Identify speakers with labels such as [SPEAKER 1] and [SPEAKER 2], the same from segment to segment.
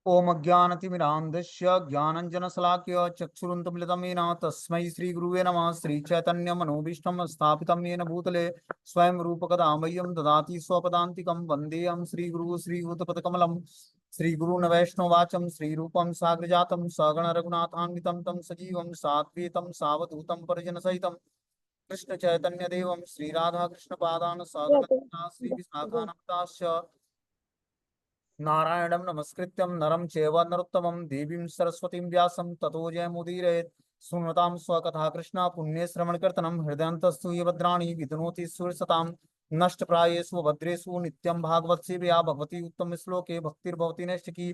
[SPEAKER 1] ओम अज्ञानतिमिरान्धस्य ज्ञानञ्जनशलाकया चक्षुरुन्मीलितं येन तस्मै श्रीगुरुवे नमः। श्रीचैतन्यमनोभीष्टं स्थापितं येन भूतले स्वयं रूपकदा मह्यं ददाति स्वपदान्तिकं। वन्देऽहं श्रीगुरुः श्रीयुतपदकमलं श्रीगुरून् वैष्णववाचं श्रीरूपं साग्रजातं सगण रघुनाथान्वितं तं सजीवं साद्वैतं सावधूतं परिजनसहितं कृष्णचैतन्यदेवं श्रीराधाकृष्णपादान् सगण श्रीविशाखान्विताश्च नारायणं नमस्कृत्यं नरं चैव नरोत्तमं देवीं सरस्वतीं व्यासं ततो जयमुदीरयेत्। शृण्वतां स्वकथा कृष्ण पुण्यश्रवणकीर्तनं हृदयन्तस्तु ये भद्राणि वितनोति सुरसतां नष्टप्रायेषु भद्रेषु नित्यं भागवत सेवया भगवती उत्तम श्लोके भक्तिर्भवति नैष्टिकी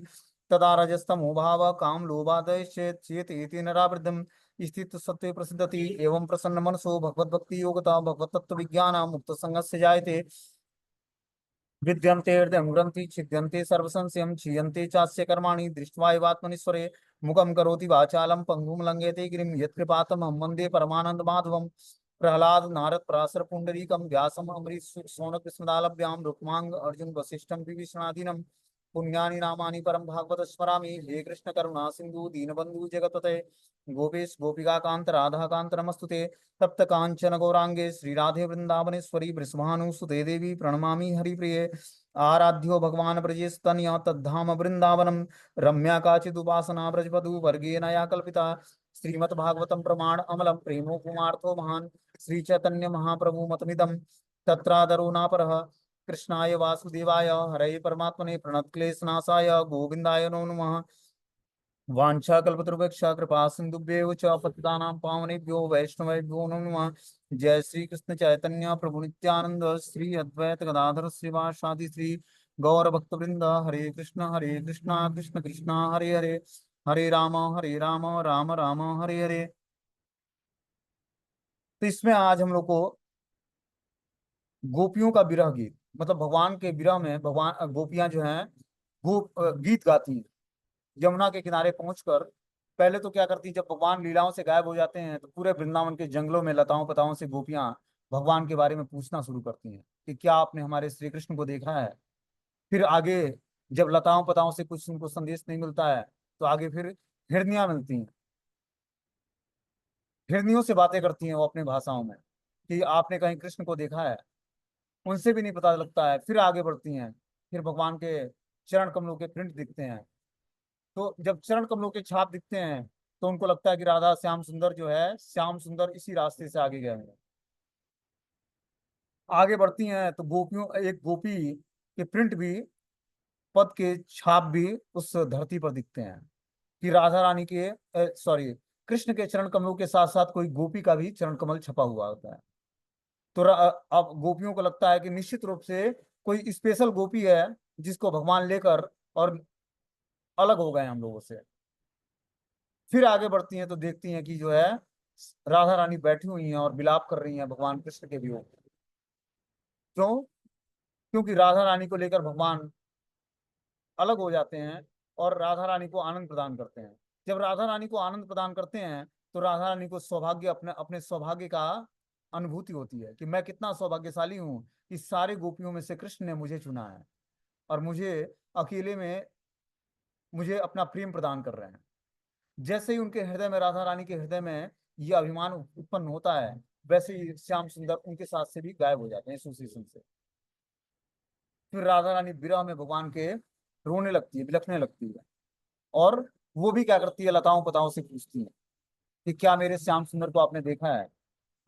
[SPEAKER 1] तदा रजस्तमो भाव काम लोभादयश्चेत् चेत् नरावृद्धं स्थित सत्त्वे प्रसिद्धति एवं प्रसन्न मनसो भगवद्भक्ति योगता भगवतत्व विज्ञान मुक्त संगस्य जायते विद्यन्ते हृदयं ग्रन्थि छिद्यन्ते सर्वसंशयं क्षीयन्ते चास्य कर्माणि दृष्ट्वा एवात्मनीश्वरे मुखं करोति वाचालं पङ्गुं लङ्घयते गिरिं यत्कृपातमहं वन्दे परमानन्दमाधवं। प्रह्लाद नारद पराशर पुण्डरीकं व्यासम् अम्बरीश शौनक स्मृतालभ्यां रुक्मांग अर्जुन वसिष्ठं विभीषणादीनं पुण्यानि नामानि परं भागवत स्मरामि। हे कृष्ण करुणा सिंधु दीनबंधु जगतपते गोपेश गोपिका कांत राधा कांत नमस्तुते। तप्त कांचन गौरांगे श्रीराधे वृंदावनेश्वरी वृषभानुसुते देवी प्रणमामि हरिप्रिये। आराध्यो भगवान ब्रजेस्तनया तद्धाम वृंदावनम रम्या काचिदुपासना ब्रजपदु वर्गेण या कल्पिता। श्रीमद्भागवतं प्रमाण अमलम प्रेमो कुमार्थो महान श्री चैतन्य महाप्रभु मतमिदम तत्रादरो नापरः। कृष्णाय वासुदेवाय हरये परमात्मने प्रणतक्लेशनाशाय गोविंदाय नमो नमः। वाञ्छाकल्पतरुभ्यश्च कृपा सिन्धुभ्येव च पतितानां पावनेभ्यो वैष्णवेभ्यो नमो नमः। जय श्री कृष्ण चैतन्य प्रभु नित्यानंद श्री अद्वैत गदाधर श्रीवासादि श्री गौर भक्तवृंद। हरे कृष्णा कृष्ण कृष्णा हरे हरे हरे राम राम राम हरे हरे। तो इसमें आज हम लोग को गोपियों का विरह गीत, मतलब भगवान के विरह में भगवान गोपियां जो हैं गीत गाती हैं। यमुना के किनारे पहुंचकर पहले तो क्या करती, जब भगवान लीलाओं से गायब हो जाते हैं तो पूरे वृंदावन के जंगलों में लताओं पताओं से गोपियां भगवान के बारे में पूछना शुरू करती हैं कि क्या आपने हमारे श्री कृष्ण को देखा है। फिर आगे जब लताओं पताओं से कुछ उनको संदेश नहीं मिलता है तो आगे फिर हिरनियां मिलती हैं। हिरनियों से बातें करती हैं वो अपनी भाषाओं में कि आपने कहीं कृष्ण को देखा है। उनसे भी नहीं पता लगता है। फिर आगे बढ़ती हैं, फिर भगवान के चरण कमलों के प्रिंट दिखते हैं। तो जब चरण कमलों के छाप दिखते हैं तो उनको लगता है कि राधा श्याम सुंदर जो है, श्याम सुंदर इसी रास्ते से आगे गए हैं। आगे बढ़ती हैं तो गोपियों एक गोपी के प्रिंट भी, पद के छाप भी उस धरती पर दिखते हैं कि राधा रानी के सॉरी कृष्ण के चरण कमलों के साथ साथ कोई गोपी का भी चरण कमल छपा हुआ होता है। तो अब गोपियों को लगता है कि निश्चित रूप से कोई स्पेशल गोपी है जिसको भगवान लेकर और अलग हो गए हम लोगों से। फिर आगे बढ़ती हैं तो देखती हैं कि जो है राधा रानी बैठी हुई हैं और विलाप कर रही हैं भगवान कृष्ण के वियोग में। क्यों? क्योंकि राधा रानी को लेकर भगवान अलग हो जाते हैं और राधा रानी को आनंद प्रदान करते हैं। जब राधा रानी को आनंद प्रदान करते हैं तो राधा रानी को सौभाग्य, अपने अपने सौभाग्य का अनुभूति होती है कि मैं कितना सौभाग्यशाली हूँ कि सारे गोपियों में से कृष्ण ने मुझे चुना है और मुझे अकेले में मुझे अपना प्रेम प्रदान कर रहे हैं। जैसे ही उनके हृदय में, राधा रानी के हृदय में यह अभिमान उत्पन्न होता है, वैसे ही श्याम सुंदर उनके साथ से भी गायब हो जाते हैं एसोसिएशन से। फिर राधा रानी विरह में भगवान के रोने लगती है, बिलखने लगती है। और वो भी क्या करती है, लताओं पताओं से पूछती है कि क्या मेरे श्याम सुंदर को आपने देखा है।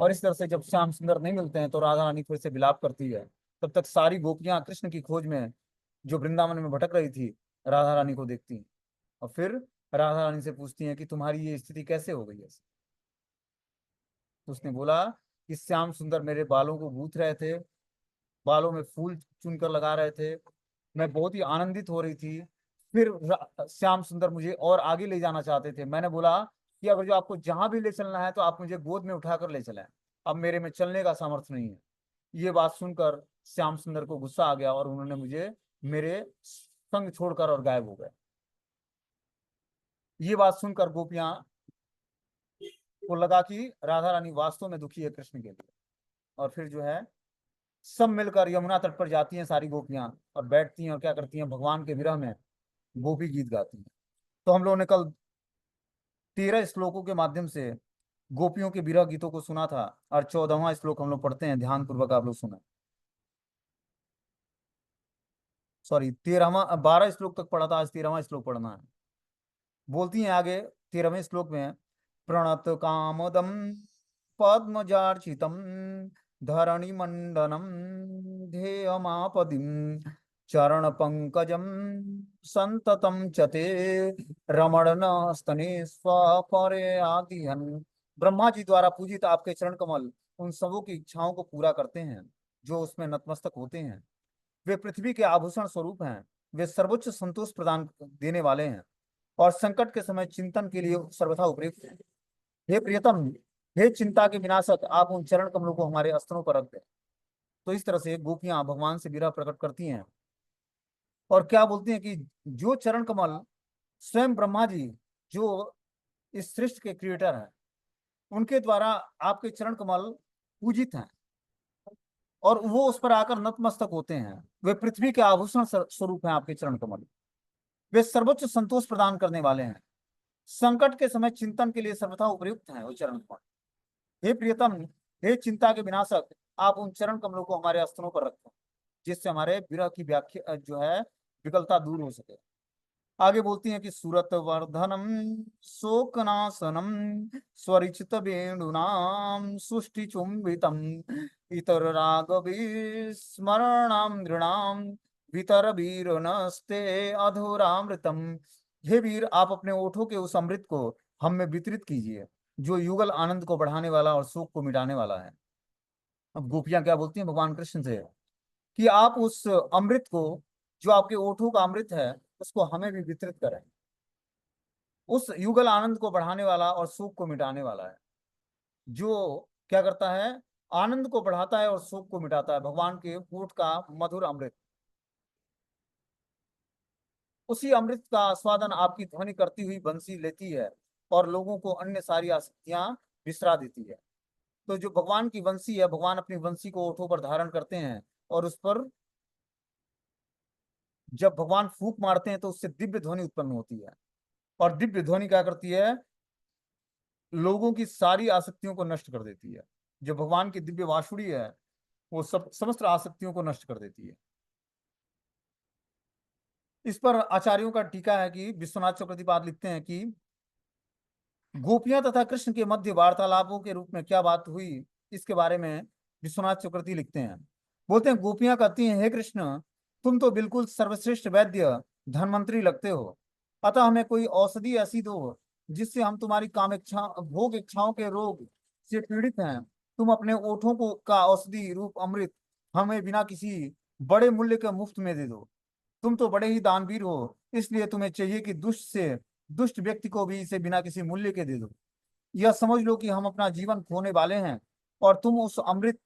[SPEAKER 1] और इस तरह से जब श्याम सुंदर नहीं मिलते हैं तो राधा रानी फिर से विलाप करती है। तब तक सारी गोपियां कृष्ण की खोज में जो वृंदावन में भटक रही थी राधा रानी को देखती हैं। और फिर राधा रानी से पूछती हैं कि तुम्हारी ये स्थिति कैसे हो गई है। तो उसने बोला कि श्याम सुंदर मेरे बालों को गूंथ रहे थे, बालों में फूल चुनकर लगा रहे थे, मैं बहुत ही आनंदित हो रही थी। फिर श्याम सुंदर मुझे और आगे ले जाना चाहते थे। मैंने बोला कि अगर जो आपको जहां भी ले चलना है तो आप मुझे गोद में उठाकर ले चलें, अब मेरे में चलने का सामर्थ्य नहीं है। ये बात सुनकर श्याम सुंदर को गुस्सा आ गया और उन्होंने मुझे मेरे संग छोड़कर और गायब हो गए। ये बात सुनकर गोपियां को लगा कि राधा रानी वास्तव में दुखी है कृष्ण के लिए। और फिर जो है सब मिलकर यमुना तट पर जाती हैं सारी गोपियां और बैठती हैं और क्या करती हैं, भगवान के विरह में गोपी गीत गाती हैं। तो हम लोगों ने कल 13 श्लोकों के माध्यम से गोपियों के विरह गीतों को सुना था, और 14वां श्लोक हम लोग पढ़ते हैं, ध्यान पूर्वक आप लोग सुना। सॉरी, 12 श्लोक तक पढ़ा था, आज 13वां श्लोक पढ़ना है। बोलती हैं आगे 13वें श्लोक में, प्रणत कामदम पद्मजार्चितम धरणि मंडनम ध्येयमापदिम चरण पंकजम संततम चते रमण स्तने स्वपरे आदिहन। ब्रह्मा जी द्वारा पूजित आपके चरण कमल उन सबों की इच्छाओं को पूरा करते हैं जो उसमें नतमस्तक होते हैं। वे पृथ्वी के आभूषण स्वरूप हैं। वे सर्वोच्च संतोष प्रदान देने वाले हैं और संकट के समय चिंतन के लिए सर्वथा उपयुक्त है। हे प्रियतम, हे चिंता के विनाशक, आप उन चरण कमलों को हमारे स्तनों पर रख दें। तो इस तरह से गोपियां भगवान से विरह प्रकट करती हैं, और क्या बोलती हैं कि जो चरण कमल स्वयं ब्रह्मा जी, जो इस सृष्टि के क्रिएटर हैं, उनके द्वारा आपके चरण कमल पूजित हैं और वो उस पर आकर नतमस्तक होते हैं। वे पृथ्वी के आभूषण स्वरूप हैं आपके चरण कमल। वे सर्वोच्च संतोष प्रदान करने वाले हैं। संकट के समय चिंतन के लिए सर्वथा उपयुक्त हैं वो चरण कमल। हे प्रियतम, हे चिंता के विनाशक, आप उन चरण कमलों को हमारे स्तनों पर रखें, जिससे हमारे विरह की व्याख्या जो है विकलता दूर हो सके। आगे बोलती हैं कि सूरत वर्धनम शोकनाशनम स्वरिचित वेणुनाम सुष्टि चुंबितम इतर राग विस्मरणाम नृणाम वितर वीर नस्ते अधुरामृतम। हे वीर, आप अपने ओठों के उस अमृत को हम में वितरित कीजिए, जो युगल आनंद को बढ़ाने वाला और शोक को मिटाने वाला है। अब गोपियां क्या बोलती हैं भगवान कृष्ण से, कि आप उस अमृत को, जो आपके ओठों का अमृत है, उसको हमें भी वितरित करें। उस युगल आनंद को बढ़ाने वाला और शोक को मिटाने वाला है, जो क्या करता है, आनंद को बढ़ाता है और शोक को मिटाता है, भगवान के ओठ का मधुर अमृत। उसी अमृत का आस्वादन आपकी ध्वनि करती हुई बंसी लेती है और लोगों को अन्य सारी आसक्तियां बिसरा देती है। तो जो भगवान की बंसी है, भगवान अपनी बंसी को ओठों पर धारण करते हैं, और उस पर जब भगवान फूंक मारते हैं तो उससे दिव्य ध्वनि उत्पन्न होती है। और दिव्य ध्वनि क्या करती है, लोगों की सारी आसक्तियों को नष्ट कर देती है। जो भगवान की दिव्य वाशुड़ी है, वो सब समस्त आसक्तियों को नष्ट कर देती है। इस पर आचार्यों का टीका है कि विश्वनाथ चक्रवर्ती लिखते हैं कि गोपियां तथा कृष्ण के मध्य वार्तालापों के रूप में क्या बात हुई, इसके बारे में विश्वनाथ चक्रवर्ती लिखते हैं। बोलते हैं, गोपियां कहती हैं, हे कृष्ण, तुम तो बिल्कुल सर्वश्रेष्ठ वैद्य धनवंतरी लगते हो। अतः हमें कोई औषधि ऐसी दो जिससे हम तुम्हारी काम इच्छा भोग इच्छाओं के रोग से पीड़ित हैं। तुम अपने ओठों को का औषधि रूप अमृत हमें बिना किसी बड़े मूल्य के मुफ्त में दे दो। तुम तो बड़े ही दानवीर हो, इसलिए तुम्हें चाहिए कि दुष्ट व्यक्ति को भी इसे बिना किसी मूल्य के दे दो। यह समझ लो कि हम अपना जीवन खोने वाले हैं, और तुम उस अमृत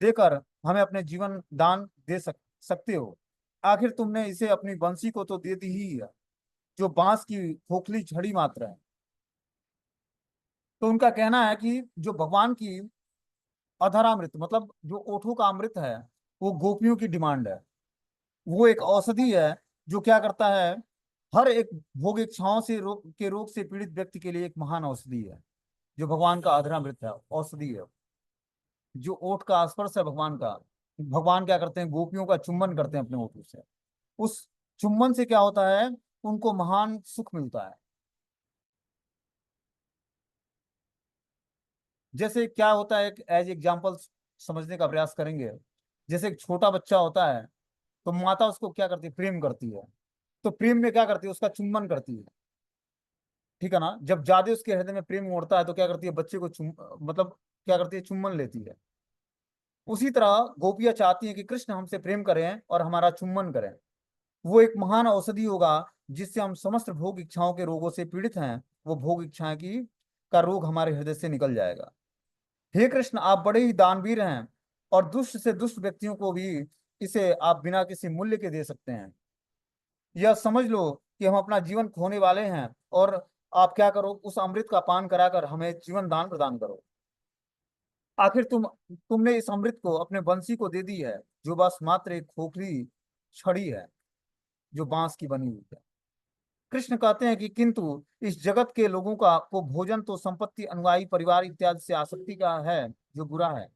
[SPEAKER 1] देकर हमें अपने जीवन दान दे सकते हो। आखिर तुमने इसे अपनी बंसी को तो दे दी ही है, जो बांस की खोखली छड़ी मात्र है। तो उनका कहना है कि जो भगवान की अधरामृत, मतलब जो ओठों का अमृत है, वो गोपियों की डिमांड है। वो एक औषधि है जो क्या करता है, हर एक भोग इच्छाओं से रोग से पीड़ित व्यक्ति के लिए एक महान औषधि है। जो भगवान का अधरामृत है, औषधि है, जो ओठ का स्पर्श है भगवान का। भगवान क्या करते हैं, गोपियों का चुंबन करते हैं अपने ओठों से। उस चुंबन से क्या होता है, उनको महान सुख मिलता है। जैसे क्या होता है, एक एज एग्जाम्पल समझने का प्रयास करेंगे। जैसे एक छोटा बच्चा होता है, तो माता उसको क्या करती है, प्रेम करती है। तो प्रेम में क्या करती है, उसका चुंबन करती है। ठीक है ना, जब ज्यादा उसके हृदय में प्रेम उमड़ता है तो क्या करती है, बच्चे को मतलब क्या करती है, चुम्बन लेती है। उसी तरह गोपियां चाहती हैं कि कृष्ण हमसे प्रेम करें और हमारा चुम्बन करें। वो एक महान औषधि होगा जिससे हम समस्त भोग इच्छाओं के रोगों से पीड़ित हैं, वो भोग इच्छाएं की का रोग हमारे हृदय से निकल जाएगा। हे कृष्ण, आप बड़े ही दानवीर हैं, और दुष्ट से दुष्ट व्यक्तियों को भी इसे आप बिना किसी मूल्य के दे सकते हैं। यह समझ लो कि हम अपना जीवन खोने वाले हैं, और आप क्या करो, उस अमृत का पान कराकर हमें जीवन दान प्रदान करो। आखिर तुमने इस अमृत को अपने बंसी को दे दी है, जो बस मात्र एक खोखली छड़ी है, जो बांस की बनी हुई है। कृष्ण कहते हैं कि किंतु इस जगत के लोगों का को भोजन तो संपत्ति, अनुयायी, परिवार इत्यादि से आसक्ति का है, जो बुरा है।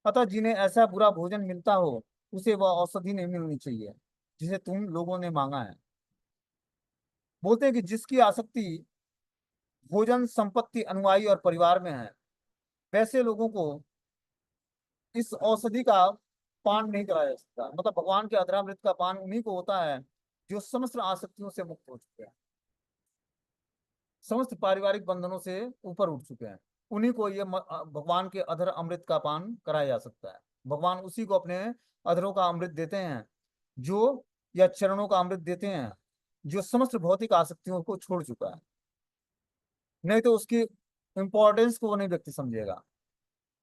[SPEAKER 1] अतः जिन्हें ऐसा बुरा भोजन मिलता हो, उसे वह औषधि नहीं मिलनी चाहिए जिसे तुम लोगों ने मांगा है। बोलते हैं कि जिसकी आसक्ति भोजन, संपत्ति, अनुयायी और परिवार में है, वैसे लोगों को इस औषधि का पान नहीं कराया जा सकता। मतलब भगवान के अधरामृत का पान उन्हीं को होता है जो समस्त आसक्तियों से मुक्त हो चुके हैं, समस्त पारिवारिक बंधनों से ऊपर उठ चुके हैं। उन्हीं को ये भगवान के अधर अमृत का पान कराया जा सकता है। भगवान उसी को अपने अधरों का अमृत देते हैं, जो, या चरणों का अमृत देते हैं, जो समस्त भौतिक आसक्तियों को छोड़ चुका है। नहीं तो उसकी इंपॉर्टेंस को वो नहीं व्यक्ति समझेगा।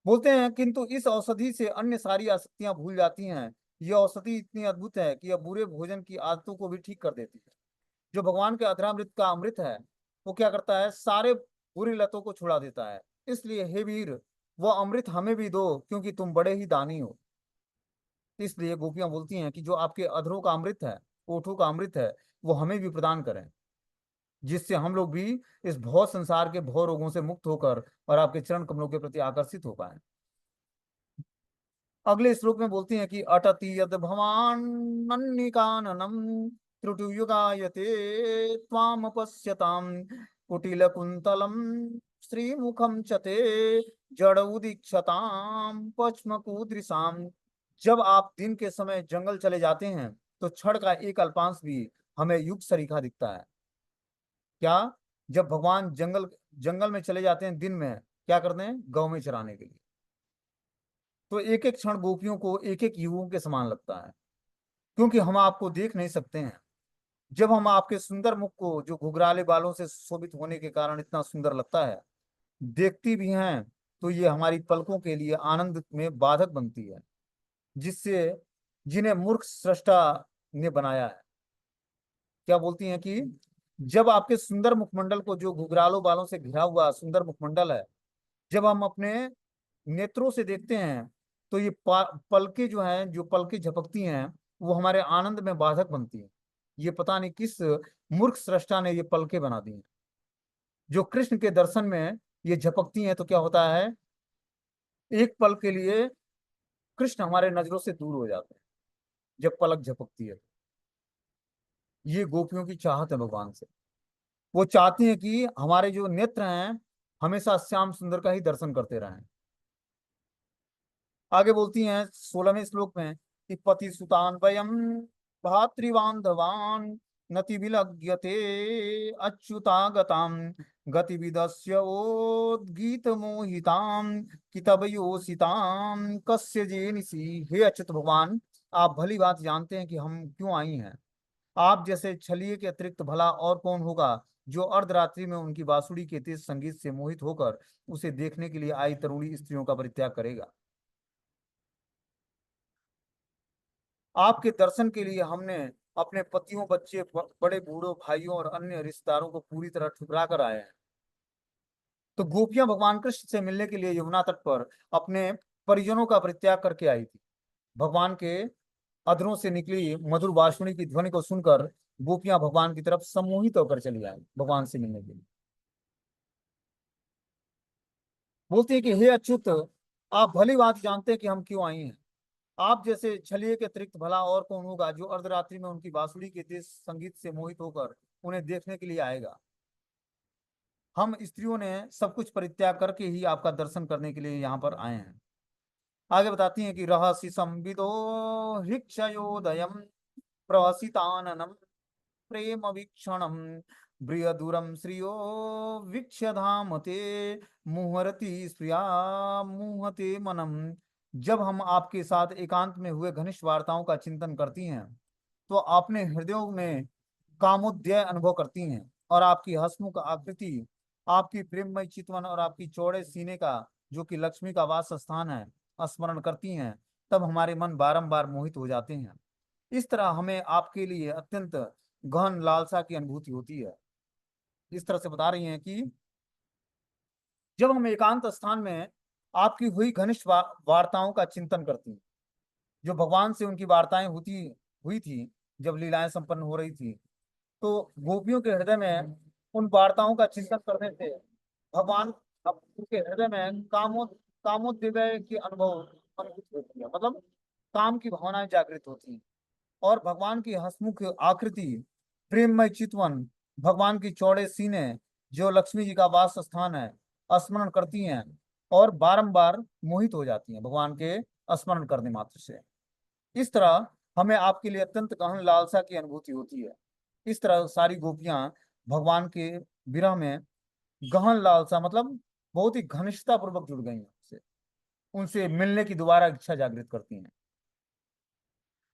[SPEAKER 1] बोलते हैं किंतु इस औषधि से अन्य सारी आसक्तियां भूल जाती हैं। यह औषधि इतनी अद्भुत है कि यह बुरे भोजन की आदतों को भी ठीक कर देती है। जो भगवान के अधरामृत का अमृत है, वो क्या करता है, सारे बुरी लतों को छुड़ा देता है। इसलिए हे वीर, वो अमृत हमें भी दो, क्योंकि तुम बड़े ही दानी हो। इसलिए गोपियां बोलती हैं कि जो आपके अधरों का अमृत है, ओठों का अमृत है, वो हमें भी प्रदान करें, जिससे हम लोग भी इस भव संसार के भव रोगों से मुक्त होकर और आपके चरण कमलों के प्रति आकर्षित हो पाए। अगले श्लोक में बोलती हैं कि अटति यद भवान नन्निकाननम त्रुटियुगायते त्वाम पश्यताम कुटिल कुंतलम श्रीमुखम चते जड़ उदीक्षताम पश्म कुदृशाम। जब आप दिन के समय जंगल चले जाते हैं, तो क्षण का एक अल्पांश भी हमें युग सरीखा दिखता है। क्या? जब भगवान जंगल जंगल में चले जाते हैं दिन में, क्या करते हैं, गौ में चराने के लिए, तो एक एक क्षण गोपियों को एक एक युगों के समान लगता है, क्योंकि हम आपको देख नहीं सकते हैं। जब हम आपके सुंदर मुख को, जो घुघराले बालों से शोभित होने के कारण इतना सुंदर लगता है, देखती भी हैं, तो ये हमारी पलकों के लिए आनंद में बाधक बनती है, जिससे, जिन्हें मूर्ख सृष्टा ने बनाया है। क्या बोलती हैं कि जब आपके सुंदर मुखमंडल को, जो घुघरालों बालों से घिरा हुआ सुंदर मुखमंडल है, जब हम अपने नेत्रों से देखते हैं, तो ये पलके जो हैं, जो पलके झपकती हैं, वो हमारे आनंद में बाधक बनती हैं। ये पता नहीं किस मूर्ख सृष्टा ने ये पलके बना दी हैं, जो कृष्ण के दर्शन में ये झपकती हैं। तो क्या होता है, एक पल के लिए कृष्ण हमारे नजरों से दूर हो जाते हैं, जब पलक झपकती है। ये गोपियों की चाहत है भगवान से। वो चाहती हैं कि हमारे जो नेत्र हैं, हमेशा श्याम सुंदर का ही दर्शन करते रहें। आगे बोलती हैं 16वें श्लोक में कि पति सुतान वयम भातृबांधवान नति विलग्यते अच्युतागताम गतिविदस्य ओद्गीत मोहिताम कितवयोसिताम कस्य जेनिसी। हे अच्युत भगवान, आप भली बात जानते हैं कि हम क्यों आई हैं। आप जैसे छलिए के अतिरिक्त भला और कौन होगा, जो अर्धरात्रि में उनकी बांसुरी के तेज संगीत से मोहित होकर उसे देखने के लिए आई तरुणी स्त्रियों का परित्याग करेगा। आपके दर्शन के लिए हमने अपने पतियों, बच्चे, बड़े बूढ़ों, भाइयों और अन्य रिश्तेदारों को पूरी तरह ठुकरा कर आए हैं। तो गोपियां भगवान कृष्ण से मिलने के लिए यमुना तट पर अपने परिजनों का परित्याग करके आई थी। भगवान के अधरों से निकली मधुर बांसुरी की ध्वनि को सुनकर गोपियां भगवान की तरफ सम्मोहित होकर चली आई भगवान से मिलने के लिए। बोलती है कि हे अच्युत, आप भली बात जानते हैं कि हम क्यों आई हैं। आप जैसे छलिए के अतिरिक्त भला और कौन होगा, जो अर्धरात्रि में उनकी बांसुरी के तेज संगीत से मोहित होकर उन्हें देखने के लिए आएगा। हम स्त्रियों ने सब कुछ परित्याग करके ही आपका दर्शन करने के लिए यहाँ पर आए हैं। आगे बताती हैं कि रहसि संविदो हिक्षयोदयम प्रहसिताननम प्रेम वीक्षणम बृहदूरम श्रियो वीक्ष्य धाम ते मुहरति स्प्रिया मुहते मनम। जब हम आपके साथ एकांत में हुए घनिष्ठ वार्ताओं का चिंतन करती हैं, तो अपने हृदयों में कामोदय अनुभव करती हैं, और आपकी हंसमुख आकृति, आपकी प्रेममय चितवन और आपकी चौड़े सीने का, जो कि लक्ष्मी का वास स्थान है, स्मरण करती हैं। तब हमारे मन बारंबार मोहित हो जाते हैं। इस तरह हमें आपके लिए अत्यंत गहन लालसा की अनुभूति होती है। इस तरह से बता रही हैं कि जब हम एकांत स्थान में आपकी हुई घनिष्ठ वार्ताओं का चिंतन करती हैं, जो भगवान से उनकी वार्ताएं होती हुई थी, जब लीलाएं संपन्न हो रही थी, तो गोपियों के हृदय में उन वार्ताओं का चिंतन करने से भगवान अब उनके हृदय में कामोद्दीपक की अनुभूति होती है, मतलब काम की भावनाएं जागृत होती हैं। और भगवान की हंसमुख आकृति, प्रेममय चितवन, भगवान की चौड़े सीने जो लक्ष्मी जी का वास स्थान है, स्मरण करती हैं और बारंबार मोहित हो जाती हैं भगवान के स्मरण करने मात्र से। इस तरह हमें आपके लिए अत्यंत गहन लालसा की अनुभूति होती है। इस तरह सारी गोपियां भगवान के विरह में गहन लालसा, मतलब बहुत ही घनिष्ठता पूर्वक जुड़ गई हैं उनसे, उनसे मिलने की दोबारा इच्छा जागृत करती हैं।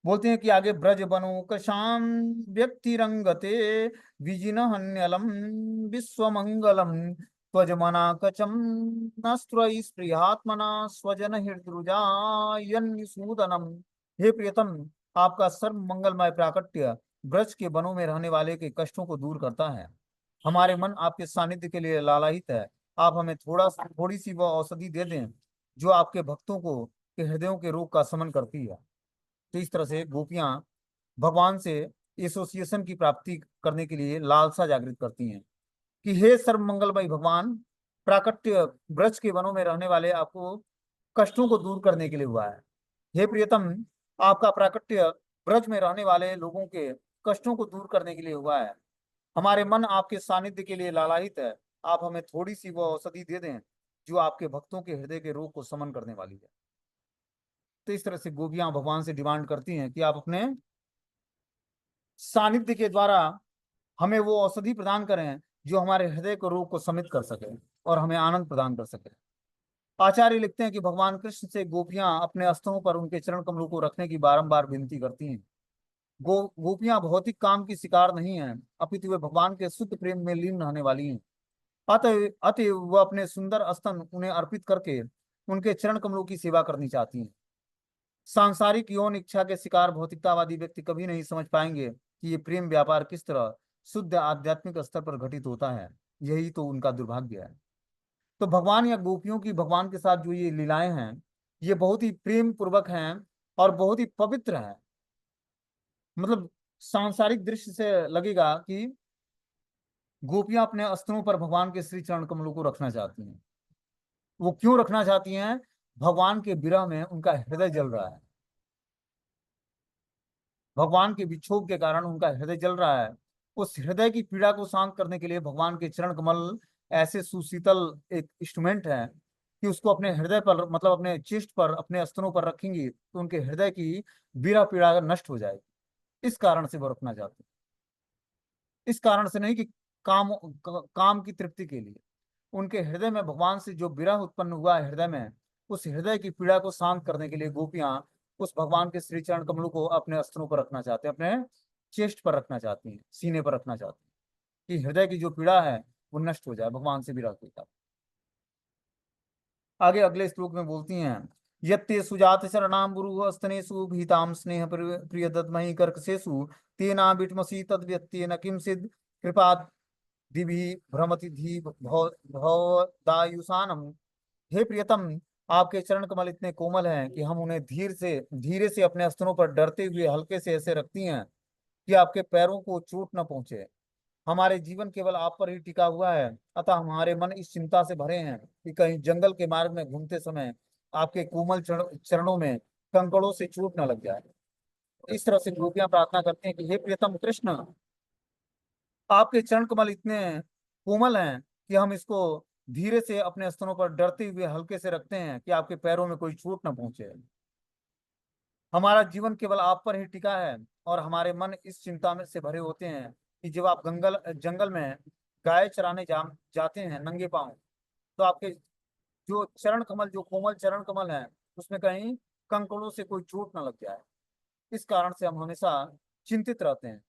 [SPEAKER 1] बोलते हैं कि आगे ब्रज बनो कशाम व्यक्ति रंगते विजिन हन्यलम विश्वमंगलम त्वजमना कचम नस्त्रयी स्पृहात्मना स्वजन हृदुजायन्सूदनम। हे प्रियतम, आपका सर्व मंगलमय प्राकट्य ब्रज के वनों में रहने वाले के कष्टों को दूर करता है। हमारे मन आपके सानिध्य के लिए लालायित है। आप हमें थोड़ी सी वह औषधि दे दें जो आपके भक्तों को के हृदयों के रोग का शमन करती है। तो इस तरह से गोपियां भगवान से एसोसिएशन की प्राप्ति करने के लिए लालसा जागृत करती हैं कि हे सर्व मंगलमय भगवान, प्राकट्य ब्रज के वनों में रहने वाले आपको कष्टों को दूर करने के लिए हुआ है। हे प्रियतम, आपका प्राकट्य ब्रज में रहने वाले लोगों के कष्टों को दूर करने के लिए हुआ है। हमारे मन आपके सानिध्य के लिए लालायित है। आप हमें थोड़ी सी वो औषधि दे दें जो आपके भक्तों के हृदय के रोग को शमन करने वाली है। तो इस तरह से गोपियां भगवान से डिमांड करती हैं कि आप अपने सानिध्य के द्वारा हमें वो औषधि प्रदान करें जो हमारे हृदय के रोग को शमित कर सके और हमें आनंद प्रदान कर सके। आचार्य लिखते हैं कि भगवान कृष्ण से गोपियां अपने स्तनों पर उनके चरण कमलों को रखने की बारंबार विनती करती हैं। गोपियां भौतिक काम की शिकार नहीं हैं, अपितु वे भगवान के शुद्ध प्रेम में लीन रहने वाली हैं। अतएव वह अपने सुंदर स्तन उन्हें अर्पित करके उनके चरण कमलों की सेवा करनी चाहती हैं। सांसारिक यौन इच्छा के शिकार भौतिकतावादी व्यक्ति कभी नहीं समझ पाएंगे कि ये प्रेम व्यापार किस तरह शुद्ध आध्यात्मिक स्तर पर घटित होता है। यही तो उनका दुर्भाग्य है। तो भगवान या गोपियों की भगवान के साथ जो ये लीलाएं हैं, ये बहुत ही प्रेम पूर्वक हैं और बहुत ही पवित्र हैं। मतलब सांसारिक दृष्टि से लगेगा कि गोपियां अपने अस्त्रों पर भगवान के श्री चरण कमलों को रखना चाहती हैं। वो क्यों रखना चाहती हैं? भगवान के विरह में उनका हृदय जल रहा है। भगवान के विक्षोभ के कारण उनका हृदय जल रहा है। उस हृदय की पीड़ा को शांत करने के लिए भगवान के चरण कमल ऐसे सुशीतल एक इंस्ट्रूमेंट है कि उसको अपने हृदय पर, मतलब अपने चेस्ट पर, अपने स्तनों पर रखेंगी तो उनके हृदय की विरह पीड़ा नष्ट हो जाएगी। इस कारण से वो रखना चाहते हैं। इस कारण से नहीं कि काम की तृप्ति के लिए। उनके हृदय में भगवान से जो विरह उत्पन्न हुआ है हृदय में, उस हृदय की पीड़ा को शांत करने के लिए गोपियां उस भगवान के श्री चरण कमलों को अपने अस्त्रों पर रखना चाहते हैं, अपने चेस्ट पर रखना चाहती हैं, सीने पर रखना चाहती हैं कि हृदय की जो पीड़ा है वो नष्ट हो जाए भगवान से विरह के साथ। आगे अगले श्लोक में बोलती हैं, यत्ते सुजात शरणाम गुरु स्तनेषु भीताम स्नेह प्रिय दद्महि कर्कशेषु तेना विटमसि तद व्यत्येन किम सिद्ध कृपा दिवि भ्रमति धी भवदायुषानम। हे प्रियतम, आपके चरण कमल इतने कोमल हैं कि हम उन्हें धीरे से अपने स्तनों पर डरते हुए हल्के से ऐसे रखती हैं कि आपके पैरों को चोट न पहुंचे। हमारे जीवन केवल आप पर ही टिका हुआ है, अतः हमारे मन इस चिंता से भरे हैं कि कहीं जंगल के मार्ग में घूमते समय आपके कोमल चरणों में कंकड़ों से चोट न लग जाए। इस तरह से गोपियां प्रार्थना करते हैं कि हे प्रियतम कृष्ण, आपके चरण कमल इतने कोमल हैं कि हम इसको धीरे से अपने स्तनों पर डरते हुए हल्के से रखते हैं कि आपके पैरों में कोई चोट न पहुंचे। हमारा जीवन केवल आप पर ही टिका है और हमारे मन इस चिंता में से भरे होते हैं कि जब आप जंगल में गाय चराने जाते हैं नंगे पांव, तो आपके जो चरण कमल, जो कोमल चरण कमल है, उसमें कहीं कंकड़ों से कोई चोट न लग जाए। इस कारण से हम हमेशा चिंतित रहते हैं।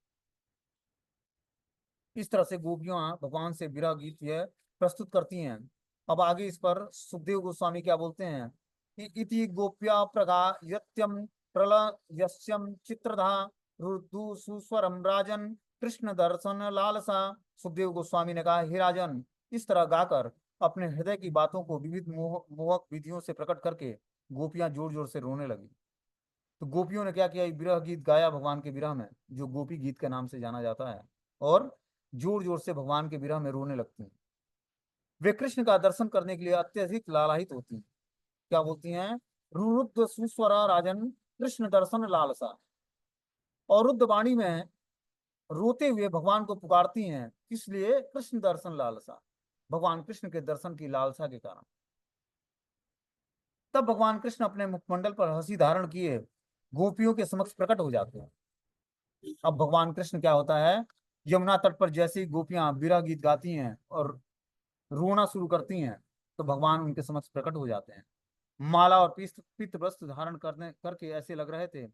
[SPEAKER 1] इस तरह से गोपियां भगवान से विरह गीत यह प्रस्तुत करती हैं। अब आगे इस पर सुखदेव गोस्वामी क्या बोलते हैं कि इति गोप्या प्रगायत्यम प्रलयस्यम चित्रधा रुदु सुस्वरम राजन कृष्ण दर्शन लालसा। सुखदेव गोस्वामी ने कहा, हे राजन, इस तरह गाकर अपने हृदय की बातों को विविध मोहक विधियों से प्रकट करके गोपियां जोर जोर से रोने लगी। तो गोपियों ने क्या किया, विरह गीत गाया भगवान के विरह में, जो गोपी गीत के नाम से जाना जाता है। और जोर जोर से भगवान के विरह में रोने लगती हैं। वे कृष्ण का दर्शन करने के लिए अत्यधिक लालायित होती हैं। क्या बोलती हैं? रुरुद्ध सुस्वरा राजन कृष्ण दर्शन लालसा। और रुद्ध वाणी में रोते हुए भगवान को पुकारती हैं, किस लिए? कृष्ण दर्शन लालसा, भगवान कृष्ण के दर्शन की लालसा के कारण। तब भगवान कृष्ण अपने मुखमंडल पर हंसी धारण किए गोपियों के समक्ष प्रकट हो जाते हैं। अब भगवान कृष्ण क्या होता है, यमुना तट पर जैसे ही गोपियां विरह गीत गाती हैं और रोना शुरू करती हैं, तो भगवान उनके समक्ष प्रकट हो जाते हैं। माला और पीत वस्त्र धारण करने करके ऐसे लग रहे थे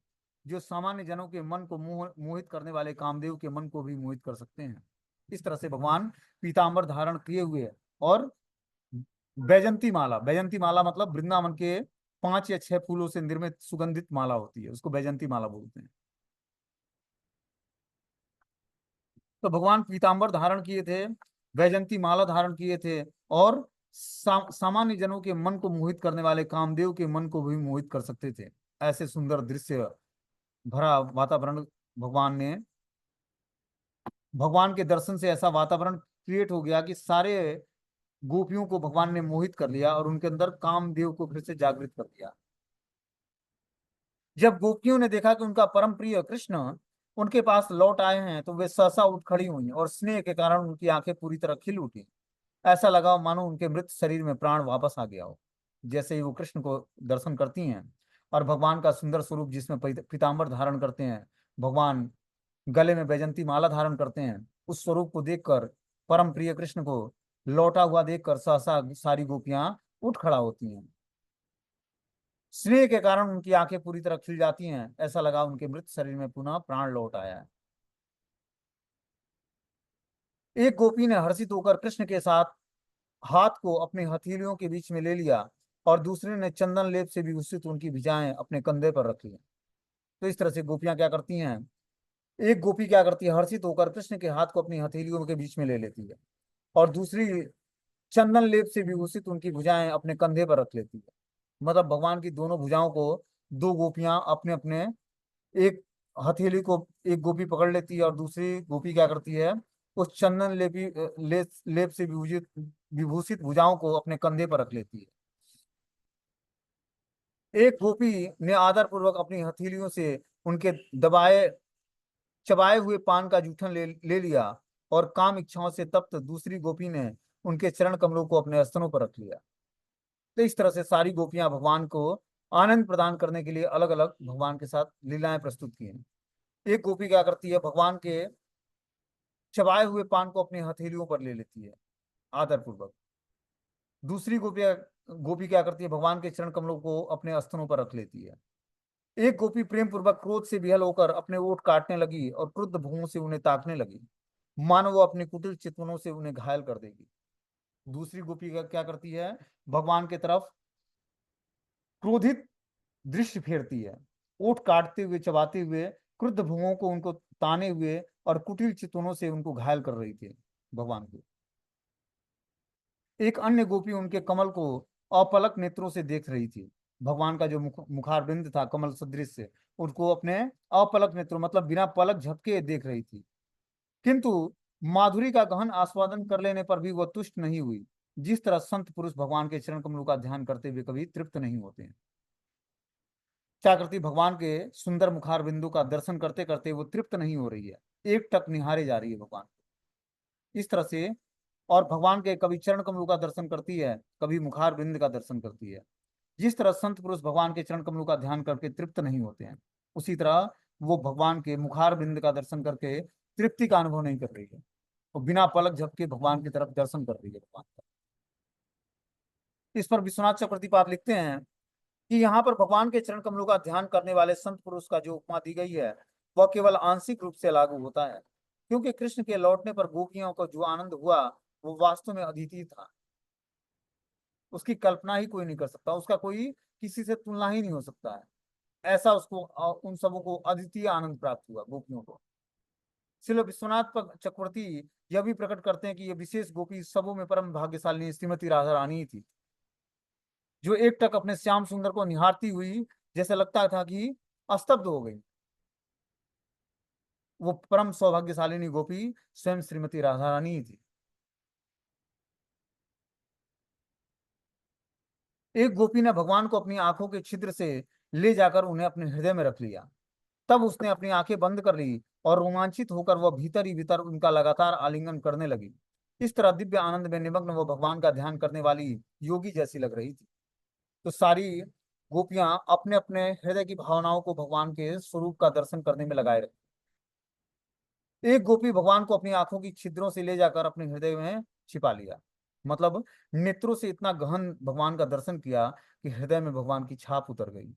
[SPEAKER 1] जो सामान्य जनों के मन को मोहित करने वाले कामदेव के मन को भी मोहित कर सकते हैं। इस तरह से भगवान पीतांबर धारण किए हुए और बैजंती माला मतलब वृंदावन के 5 या 6 फूलों से निर्मित सुगंधित माला होती है, उसको बैजंती माला बोलते हैं। तो भगवान पीतांबर धारण किए थे, वैजंती माला धारण किए थे और सामान्य जनों के मन को मोहित करने वाले कामदेव के मन को भी मोहित कर सकते थे। ऐसे सुंदर दृश्य भरा वातावरण भगवान के दर्शन से ऐसा वातावरण क्रिएट हो गया कि सारे गोपियों को भगवान ने मोहित कर लिया और उनके अंदर कामदेव को फिर से जागृत कर दिया। जब गोपियों ने देखा कि उनका परम प्रिय कृष्ण उनके पास लौट आए हैं, तो वे सहसा उठ खड़ी हुई और स्नेह के कारण उनकी आंखें पूरी तरह खिल उठी। ऐसा लगा मानो उनके मृत शरीर में प्राण वापस आ गया हो। जैसे ही वो कृष्ण को दर्शन करती हैं और भगवान का सुंदर स्वरूप जिसमें पीतांबर धारण करते हैं, भगवान गले में बैजंती माला धारण करते हैं, उस स्वरूप को देखकर, परम प्रिय कृष्ण को लौटा हुआ देखकर सहसा सारी गोपियां उठ खड़ा होती हैं। स्नेह के कारण उनकी आंखें पूरी तरह खिल जाती हैं। ऐसा लगा उनके मृत शरीर में पुनः प्राण लौट आया है। एक गोपी ने हर्षित होकर कृष्ण के साथ हाथ को अपनी हथेलियों के बीच में ले लिया और दूसरे ने चंदन लेप से विभूषित उनकी भुजाएं अपने कंधे पर रख ली। तो इस तरह से गोपियां क्या करती हैं, एक गोपी क्या करती है, हर्षित होकर कृष्ण के हाथ को अपनी हथेलियों के बीच में ले लेती है और दूसरी चंदन लेप से विभूषित उनकी भुजाएं अपने कंधे पर रख लेती है। मतलब भगवान की दोनों भुजाओं को दो गोपियां अपने अपने, एक हथेली को एक गोपी पकड़ लेती है और दूसरी गोपी क्या करती है, उस चंदन लेप से विभूषित विभूषित भुजाओं को अपने कंधे पर रख लेती है। एक गोपी ने आदर पूर्वक अपनी हथेलियों से उनके दबाए चबाए हुए पान का जूठन ले लिया और काम इच्छाओं से तप्त दूसरी गोपी ने उनके चरण कमलों को अपने स्तनों पर रख लिया। तो इस तरह से सारी गोपियां भगवान को आनंद प्रदान करने के लिए अलग अलग भगवान के साथ लीलाएं प्रस्तुत की हैं। एक गोपी क्या करती है, भगवान के चबाए हुए पान को अपनी हथेलियों पर ले लेती है आदर पूर्वक। दूसरी गोपी क्या करती है, भगवान के चरण कमलों को अपने स्तनों पर रख लेती है। एक गोपी प्रेम पूर्वक क्रोध से विहल होकर अपने ओठ काटने लगी और क्रुद्ध भुवों से उन्हें ताकने लगी, मानो वो अपने कुटिल चितवनों से उन्हें घायल कर देगी। दूसरी गोपी क्या करती है, भगवान की तरफ क्रोधित दृष्टि फेरती है, ओठ काटते हुए चबाते हुए क्रुद्ध भुवों को उनको ताने हुए और कुटिल चितवनों से उनको घायल कर रही थी भगवान को। एक अन्य गोपी उनके कमल को अपलक नेत्रों से देख रही थी। भगवान का जो मुखारबिंद था कमल सदृश से, उनको अपने अपलक नेत्रों मतलब बिना पलक झपके देख रही थी। किंतु माधुरी का गहन आस्वादन कर लेने पर भी वह तुष्ट नहीं हुई। जिस तरह संत पुरुष भगवान के चरण कमलों का ध्यान करते हुए कभी तृप्त नहीं होते हैं, क्या करती, भगवान के सुंदर मुखार बिंदु का दर्शन करते करते वो तृप्त नहीं हो रही है, एक टक निहारे जा रही है भगवान को। इस तरह से और भगवान के कभी चरण कमलों का दर्शन करती है, कभी मुखार बिंद का दर्शन करती है। जिस तरह संत पुरुष भगवान के चरण कमलों का ध्यान करके तृप्त नहीं होते हैं, उसी तरह वो भगवान के मुखार बिंद का दर्शन करके तृप्ति का अनुभव नहीं कर रही है, वो बिना पलक झपके भगवान की तरफ दर्शन कर रही है भगवान का। इस पर विश्वनाथ चक्रवर्ती लिखते हैं कि यहाँ पर भगवान के चरण कमलों का ध्यान करने वाले संत पुरुष का जो उपमा दी गई है, वह केवल आंशिक रूप से लागू होता है, क्योंकि कृष्ण के लौटने पर गोपियों को जो आनंद हुआ वो वास्तव में अद्वितीय था। उसकी कल्पना ही कोई नहीं कर सकता, उसका कोई किसी से तुलना ही नहीं हो सकता है। ऐसा उसको उन सबों को अद्वितीय आनंद प्राप्त हुआ गोपियों को। श्रील विश्वनाथ चक्रवर्ती यह भी प्रकट करते हैं कि यह विशेष गोपी सबों में परम भाग्यशाली श्रीमती राधा रानी थी, जो एक टक अपने श्याम सुंदर को निहारती हुई जैसे लगता था कि स्तब्ध हो गई। वो परम सौभाग्यशालिनी गोपी स्वयं श्रीमती राधा रानी ही थी। एक गोपी ने भगवान को अपनी आंखों के छिद्र से ले जाकर उन्हें अपने हृदय में रख लिया। तब उसने अपनी आंखें बंद कर ली और रोमांचित होकर वह भीतर ही भीतर उनका लगातार आलिंगन करने लगी। इस तरह दिव्य आनंद में निमग्न वो भगवान का ध्यान करने वाली योगी जैसी लग रही थी। तो सारी गोपियां अपने अपने हृदय की भावनाओं को भगवान के स्वरूप का दर्शन करने में लगाए रही। एक गोपी भगवान को अपनी आंखों की छिद्रों से ले जाकर अपने हृदय में छिपा लिया। मतलब नेत्रों से इतना गहन भगवान का दर्शन किया कि हृदय में भगवान की छाप उतर गई।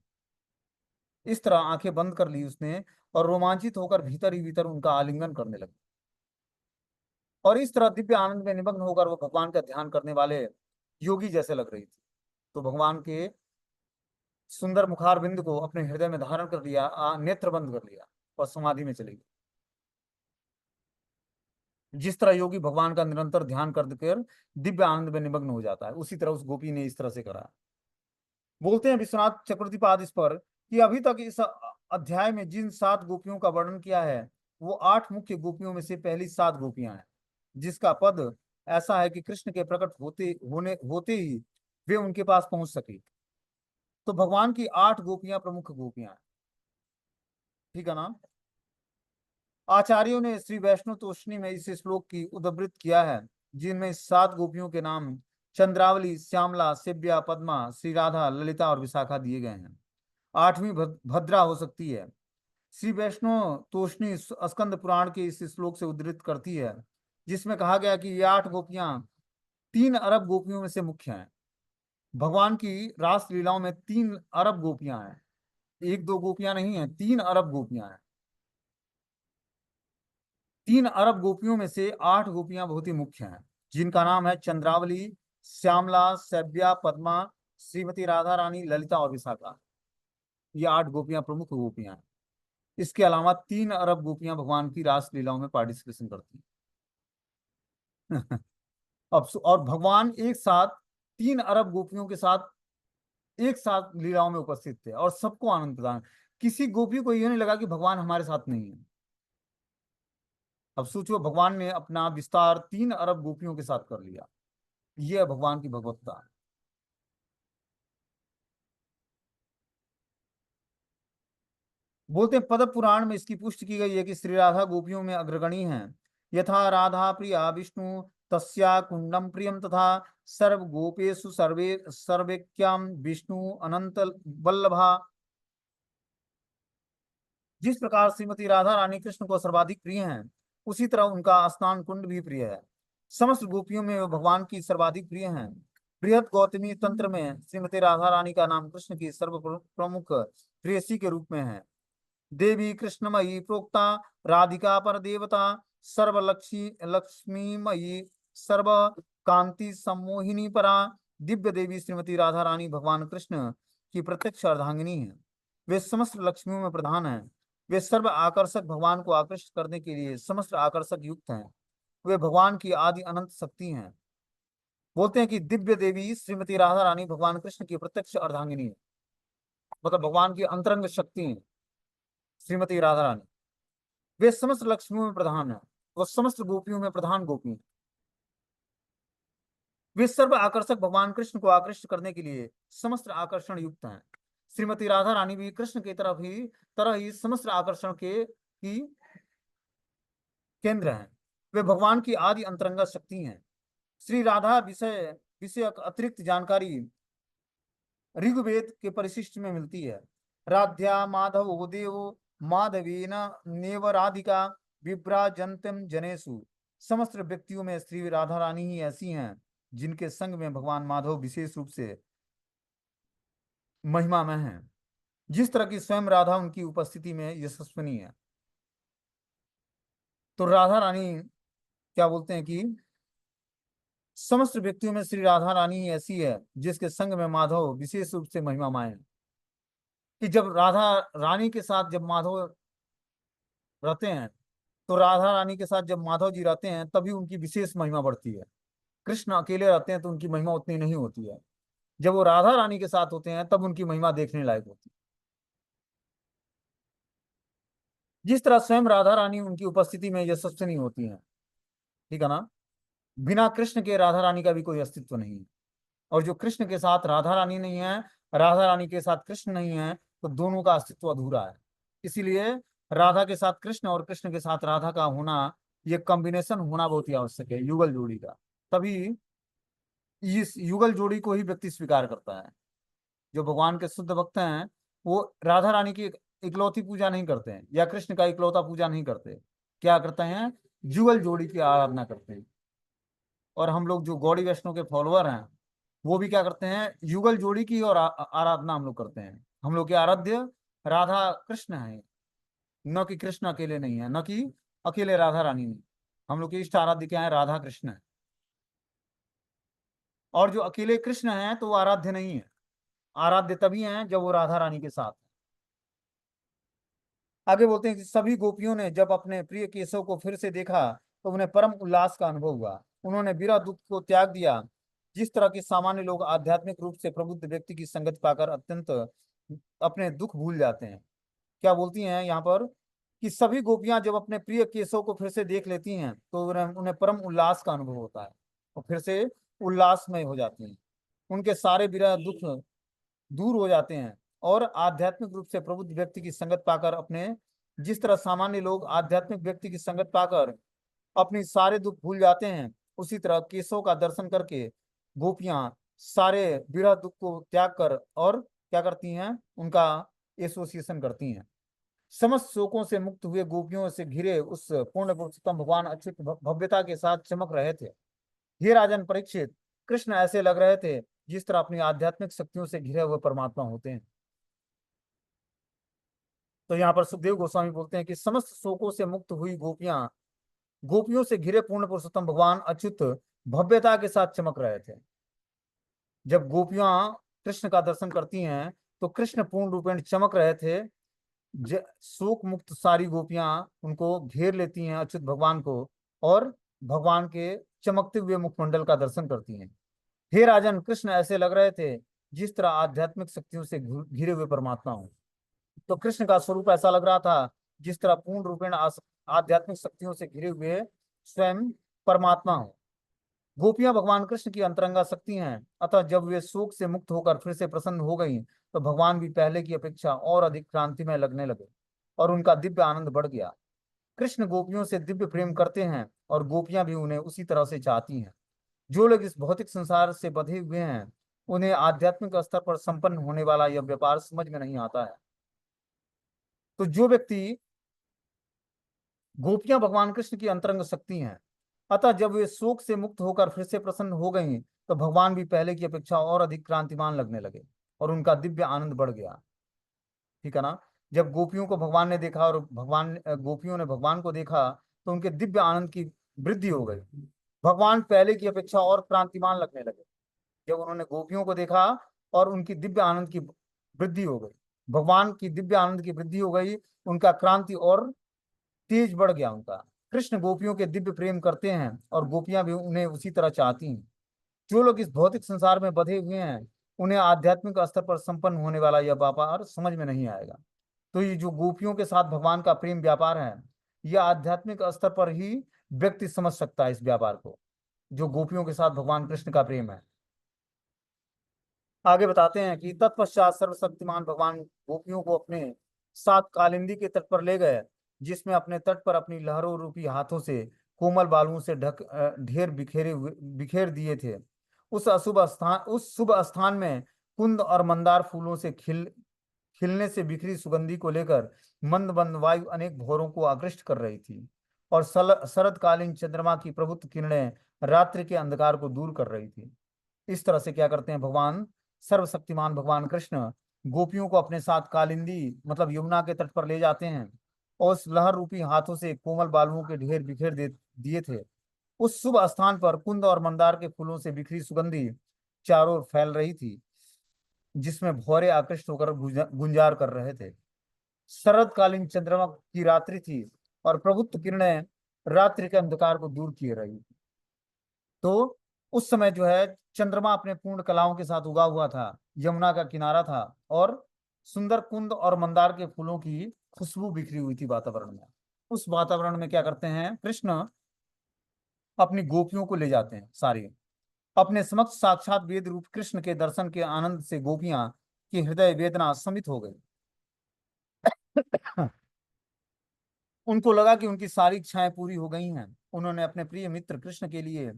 [SPEAKER 1] इस तरह आंखें बंद कर ली उसने और रोमांचित होकर भीतर ही भीतर उनका आलिंगन करने लगी। और इस तरह दिव्य आनंद में निमग्न होकर वो भगवान का ध्यान करने वाले योगी जैसे लग रही थी। तो भगवान के सुंदर मुखार बिंद को अपने हृदय में धारण कर लिया, नेत्र बंद कर लिया और समाधि में चली गई। जिस तरह योगी भगवान का निरंतर ध्यान कर दिव्य आनंद में निमग्न हो जाता है, उसी तरह उस गोपी ने इस तरह से करा। बोलते हैं विश्वनाथ चक्रवर्तीपाद इस पर कि अभी तक इस अध्याय में जिन 7 गोपियों का वर्णन किया है वो 8 मुख्य गोपियों में से पहली 7 गोपियां हैं, जिसका पद ऐसा है कि कृष्ण के प्रकट होते ही वे उनके पास पहुंच सके। तो भगवान की 8 गोपियां प्रमुख गोपियां हैं। ठीक है ना। आचार्यों ने श्री वैष्णव तोषणी में इस श्लोक की उद्धृत किया है, जिनमें 7 गोपियों के नाम चंद्रावली, श्यामला, सेव्या, पद्मा, श्री राधा, ललिता और विशाखा दिए गए हैं। 8वीं भद्रा हो सकती है। श्री वैष्णव तोषणी स्कंद पुराण के इस श्लोक से उद्धृत करती है, जिसमें कहा गया कि ये 8 गोपियां 3 अरब गोपियों में से मुख्य हैं। भगवान की रास लीलाओं में 3 अरब गोपियां हैं, एक दो गोपियां नहीं है, 3 अरब गोपियां हैं। 3 अरब गोपियों में से 8 गोपियां बहुत ही मुख्य हैं, जिनका नाम है चंद्रावली, श्यामला, सैव्या, पद्मा, श्रीमती राधा रानी, ललिता और विशाखा। ये 8 गोपियां प्रमुख गोपियां हैं। इसके अलावा 3 अरब गोपियां भगवान की रास लीलाओं में पार्टिसिपेशन करती हैं। अब और भगवान एक साथ 3 अरब गोपियों के साथ एक साथ लीलाओं में उपस्थित थे और सबको आनंद प्रदान। किसी गोपी को ये नहीं लगा कि भगवान हमारे साथ नहीं है। अब सोचो, भगवान ने अपना विस्तार 3 अरब गोपियों के साथ कर लिया। यह है भगवान की भगवत्ता। बोलते हैं पद्म पुराण में इसकी पुष्टि की गई है कि श्री राधा गोपियों में अग्रगणी हैं। यथा राधा प्रिया विष्णु तस्या कुंडम प्रियम तथा सर्व गोपेशु सर्वेक्याम विष्णु अनंत वल्लभा। जिस प्रकार श्रीमती राधा रानी कृष्ण को सर्वाधिक प्रिय हैं, उसी तरह उनका स्नान कुंड भी प्रिय है। समस्त गोपियों में वे भगवान की सर्वाधिक प्रिय हैं। बृहद गौतमी तंत्र में श्रीमती राधा रानी का नाम कृष्ण की सर्व प्रमुख प्रेयसी के रूप में है। देवी कृष्णमयी प्रोक्ता, राधिका पर देवता, लक्ष्मीमयी, सर्व कांति सम्मोहिनी परा। दिव्य देवी श्रीमती राधा रानी भगवान कृष्ण की प्रत्यक्ष अर्धांगिनी है। वे समस्त लक्ष्मियों में प्रधान हैं। वे सर्व आकर्षक, भगवान को आकर्षित करने के लिए समस्त आकर्षक युक्त हैं। वे भगवान की आदि अनंत शक्ति हैं। बोलते हैं कि दिव्य देवी श्रीमती राधा रानी भगवान कृष्ण की प्रत्यक्ष अर्धांगिनी है, मतलब भगवान की अंतरंग शक्ति है श्रीमती राधा रानी। वे समस्त लक्ष्मियों में प्रधान है, वो समस्त गोपियों में प्रधान गोपी है। वे सर्व आकर्षक, भगवान कृष्ण को आकृष्ट करने के लिए समस्त आकर्षण युक्त हैं। श्रीमती राधा रानी भी कृष्ण की तरह ही समस्त आकर्षण के की केंद्र हैं। वे भगवान की आदि अंतरंगा शक्ति हैं। श्री राधा विषयक अतिरिक्त जानकारी ऋग्वेद के परिशिष्ट में मिलती है। राध्या माधव देव माधवीन नेव राधिका विभ्राजंतम जनेषु। समस्त व्यक्तियों में श्री राधा रानी ही ऐसी हैं जिनके संग में भगवान माधव विशेष रूप से महिमा में हैं। जिस तरह की स्वयं राधा उनकी उपस्थिति में यशस्विनी है। तो राधा रानी क्या बोलते हैं कि समस्त व्यक्तियों में श्री राधा रानी ही ऐसी है जिसके संग में माधव विशेष रूप से महिमामय है। कि जब राधा रानी के साथ जब माधव रहते हैं, तो राधा रानी के साथ जब माधव जी रहते हैं तभी उनकी विशेष महिमा बढ़ती है। कृष्ण अकेले रहते हैं तो उनकी महिमा उतनी नहीं होती है। जब वो राधा रानी के साथ होते हैं तब उनकी महिमा देखने लायक होती है। जिस तरह स्वयं राधा रानी उनकी उपस्थिति में यशस्विनी होती है, ठीक है ना, बिना कृष्ण के राधा रानी का भी कोई अस्तित्व नहीं है। और जो कृष्ण के साथ राधा रानी नहीं है, राधा रानी के साथ कृष्ण नहीं है, तो दोनों का अस्तित्व अधूरा है। इसीलिए राधा के साथ कृष्ण और कृष्ण के साथ राधा का होना, ये कॉम्बिनेशन होना बहुत ही आवश्यक है, युगल जोड़ी का। तभी इस युगल जोड़ी को ही व्यक्ति स्वीकार करता है। जो भगवान के शुद्ध भक्त हैं, वो राधा रानी की इकलौती पूजा नहीं करते हैं, या कृष्ण का इकलौता पूजा नहीं करते। क्या करते हैं? युगल जोड़ी की आराधना करते हैं। और हम लोग जो गौड़ी वैष्णव के फॉलोअर हैं, वो भी क्या करते हैं? युगल जोड़ी की और आराधना हम लोग करते हैं। हम लोग के आराध्य राधा कृष्ण है, न कि कृष्ण अकेले नहीं है, न कि अकेले राधा रानी नहीं। हम लोग के इष्ट आराध्य क्या है? राधा कृष्ण है। और जो अकेले कृष्ण है तो वो आराध्य नहीं है। आराध्य तभी है जब वो राधा रानी के साथ है। आगे बोलते हैं कि सभी गोपियों ने जब अपने प्रिय केशव को फिर से देखा तो उन्हें परम उल्लास का अनुभव हुआ। उन्होंने विरह दुख को त्याग दिया। जिस तरह के सामान्य लोग आध्यात्मिक रूप से प्रबुद्ध व्यक्ति की संगति पाकर अत्यंत अपने दुख भूल जाते हैं। क्या बोलती हैं यहाँ पर? कि सभी गोपियां जब अपने प्रिय केशव को फिर से देख लेती हैं तो उन्हें उन्हें परम उल्लास का अनुभव होता है, और फिर से उल्लासमय हो जाती हैं। उनके सारे विरह दुख दूर हो जाते हैं और आध्यात्मिक रूप से प्रबुद्ध व्यक्ति की संगत पाकर अपने, जिस तरह सामान्य लोग आध्यात्मिक व्यक्ति की संगत पाकर अपनी सारे दुख भूल जाते हैं, उसी तरह केशव का दर्शन करके गोपियां सारे विरह दुख को त्याग कर और क्या करती हैं? उनका एसोसिएशन करती हैं। समस्त शोकों से मुक्त हुए गोपियों से घिरे उस पूर्ण पुरुषोत्तम भगवान अच्युत भव्यता के साथ चमक रहे थे। हे राजन परीक्षित, कृष्ण ऐसे लग रहे थे जिस तरह अपनी आध्यात्मिक शक्तियों से घिरे हुए परमात्मा होते हैं। तो यहाँ पर सुखदेव गोस्वामी बोलते हैं कि समस्त शोकों से मुक्त हुई गोपियां गोपियों से घिरे पूर्ण पुरुषोत्तम भगवान अच्युत भव्यता के साथ चमक रहे थे। जब गोपियां कृष्ण का दर्शन करती हैं तो कृष्ण पूर्ण रूपेण चमक रहे थे। शोक मुक्त सारी गोपियां उनको घेर लेती हैं, अच्युत भगवान को, और भगवान के चमकते हुए मुखमंडल का दर्शन करती हैं। हे राजन, कृष्ण ऐसे लग रहे थे जिस तरह आध्यात्मिक शक्तियों से घिरे हुए परमात्मा हो। तो कृष्ण का स्वरूप ऐसा लग रहा था जिस तरह पूर्ण रूपेण आध्यात्मिक शक्तियों से घिरे हुए स्वयं परमात्मा हो। गोपियां भगवान कृष्ण की अंतरंगा शक्ति हैं, अतः जब वे शोक से मुक्त होकर फिर से प्रसन्न हो गईं, तो भगवान भी पहले की अपेक्षा और अधिक क्रांतिमय लगने लगे और उनका दिव्य आनंद बढ़ गया। कृष्ण गोपियों से दिव्य प्रेम करते हैं और गोपियां भी उन्हें उसी तरह से चाहती हैं। जो लोग इस भौतिक संसार से बंधे हुए हैं, उन्हें आध्यात्मिक स्तर पर संपन्न होने वाला यह व्यापार समझ में नहीं आता है। तो जो व्यक्ति, गोपियां भगवान कृष्ण की अंतरंग शक्ति हैं, अतः जब वे शोक से मुक्त होकर फिर से प्रसन्न हो गई, तो भगवान भी पहले की अपेक्षा और अधिक क्रांतिमान लगने लगे और उनका दिव्य आनंद बढ़ गया। ठीक है ना? जब गोपियों को भगवान ने देखा और गोपियों ने भगवान को देखा, तो उनके दिव्य आनंद की वृद्धि हो गई। भगवान पहले की अपेक्षा और क्रांतिमान लगने लगे जब उन्होंने गोपियों को देखा, और उनकी दिव्य आनंद की वृद्धि हो गई। भगवान की दिव्य आनंद की वृद्धि हो गई, उनका क्रांति और तेज बढ़ गया उनका। कृष्ण गोपियों के दिव्य प्रेम करते हैं और गोपियां भी उन्हें उसी तरह चाहती हैं। जो लोग इस भौतिक संसार में बंधे हुए हैं, उन्हें आध्यात्मिक स्तर पर संपन्न होने वाला यह व्यापार समझ में नहीं आएगा। तो ये जो गोपियों के साथ भगवान का प्रेम व्यापार है, यह आध्यात्मिक स्तर पर ही व्यक्ति समझ सकता है इस व्यापार को, जो गोपियों के साथ भगवान कृष्ण का प्रेम है। आगे बताते हैं कि तत्पश्चात सर्वशक्तिमान भगवान गोपियों को अपने साथ कालिंदी के तट पर ले गए, जिसमें अपने तट पर अपनी लहरों रूपी हाथों से कोमल बालुओं से ढेर बिखेर दिए थे। उस शुभ स्थान में कुंद और मंदार फूलों से खिलने से बिखरी सुगंधि को लेकर मंद मंद वायु अनेक भौरों को आकृष्ट कर रही थी, और शरदकालीन चंद्रमा की प्रभुत्व किरणें रात्रि के अंधकार को दूर कर रही थी। इस तरह से क्या करते हैं भगवान, सर्वशक्तिमान भगवान कृष्ण गोपियों को अपने साथ कालिंदी मतलब यमुना के तट पर ले जाते हैं, और उस लहर रूपी हाथों से कोमल बालुओं के ढेर बिखेर दे दिए थे। उस शुभ स्थान पर कुंद और मंदार के फूलों से बिखरी सुगंधी चारों ओर फैल रही थी, जिसमें भौरे आकृष्ट होकर गुंजार कर रहे थे। शरदकालीन चंद्रमा की रात्रि थी और प्रभुत्व किरणें रात्रि के अंधकार को दूर किए रही। तो उस समय जो है चंद्रमा अपने पूर्ण कलाओं के साथ उगा हुआ था, यमुना का किनारा था, और सुंदर कुंद और मंदार के फूलों की खुशबू बिखरी हुई थी वातावरण में। उस वातावरण में क्या करते हैं कृष्ण, अपनी गोपियों को ले जाते हैं सारी। अपने समक्ष साक्षात वेद रूप कृष्ण के दर्शन के आनंद से गोपियां की हृदय वेदना शमित हो गई। उनको लगा कि उनकी सारी इच्छाएं पूरी हो गई हैं। उन्होंने अपने प्रिय मित्र कृष्ण के लिए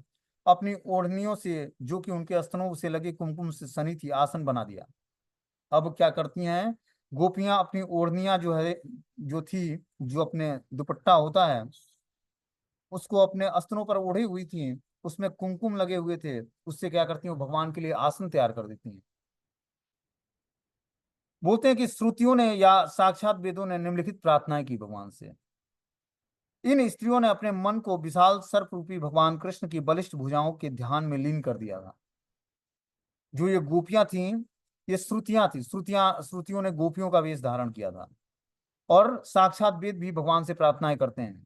[SPEAKER 1] अपनी ओढ़नियों से, जो कि उनके स्तनों से लगे कुमकुम से सनी थी, आसन बना दिया। अब क्या करती हैं गोपियां, अपनी ओढ़नियां जो है, जो थी, जो अपने दुपट्टा होता है, उसको अपने स्तनों पर ओढ़ी हुई थी, उसमें कुमकुम लगे हुए थे, उससे क्या करती हैं भगवान के लिए आसन तैयार कर देती हैं। बोलते हैं कि श्रुतियों ने या साक्षात वेदों ने निम्नलिखित प्रार्थनाएं की भगवान से। इन स्त्रियों ने अपने मन को विशाल सर्प रूपी भगवान कृष्ण की बलिष्ठ भुजाओं के ध्यान में लीन कर दिया था। जो ये गोपियां थीं, ये श्रुतियां थी, श्रुतियों ने गोपियों का वेश धारण किया था। और साक्षात वेद भी भगवान से प्रार्थनाएं करते हैं।